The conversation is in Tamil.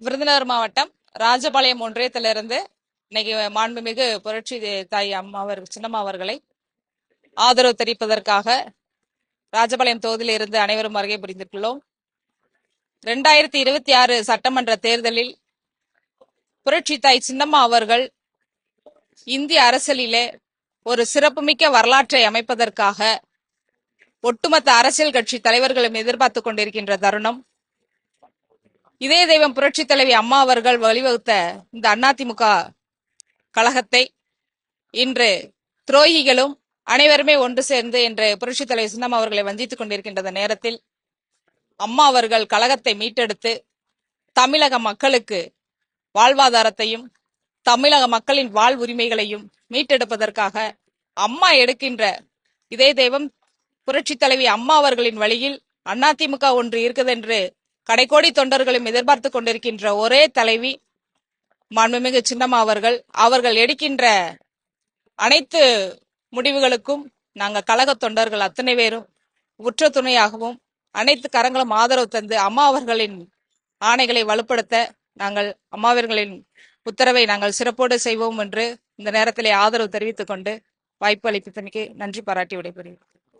விருதுநகர் மாவட்டம் ராஜபாளையம் ஒன்றியத்திலிருந்து இன்னைக்கு மாண்புமிகு புரட்சி தாய் அம்மா சின்னம்மா அவர்களை ஆதரவு தெரிவிப்பதற்காக ராஜபாளையம் தொகுதியில் இருந்து அனைவரும் வருகை புரிந்துள்ளோம். 2026 சட்டமன்ற தேர்தலில் புரட்சி தாய் சின்னம்மா அவர்கள் இந்திய அரசியலிலே ஒரு சிறப்புமிக்க வரலாற்றை அமைப்பதற்காக ஒட்டுமொத்த அரசியல் கட்சி தலைவர்களும் எதிர்பார்த்துக் கொண்டிருக்கின்ற தருணம். இதே தெய்வம் புரட்சி தலைவி அம்மா அவர்கள் வழிவகுத்த இந்த அதிமுக கழகத்தை இன்று துரோகிகளும் அனைவருமே ஒன்று சேர்ந்து என்று புரட்சி தலைவி சின்னம்மா அவர்களை வஞ்சித்துக் கொண்டிருக்கின்ற நேரத்தில் அம்மா அவர்கள் கழகத்தை மீட்டெடுத்து தமிழக மக்களுக்கு வாழ்வாதாரத்தையும் தமிழக மக்களின் வாழ்வுரிமைகளையும் மீட்டெடுப்பதற்காக அம்மா எடுக்கின்ற இதே தெய்வம் புரட்சி தலைவி அம்மா அவர்களின் வழியில் அதிமுக ஒன்று இருக்குது என்று கடைக்கோடி தொண்டர்களும் எதிர்பார்த்து கொண்டிருக்கின்ற ஒரே தலைவி மாண்புமிகு சின்னம்மா அவர்கள் எடுக்கின்ற அனைத்து முடிவுகளுக்கும் நாங்கள் கழக தொண்டர்கள் அத்தனை பேரும் உற்ற துணையாகவும் அனைத்து கரங்களும் ஆதரவு தந்து அம்மா அவர்களின் ஆணைகளை வலுப்படுத்த நாங்கள் அம்மாவர்களின் உத்தரவை நாங்கள் சிறப்போடு செய்வோம் என்று இந்த நேரத்திலே ஆதரவு தெரிவித்துக் கொண்டு வாய்ப்பு அளித்தமைக்கு நன்றி பாராட்டி விடைபெறுகிறேன்.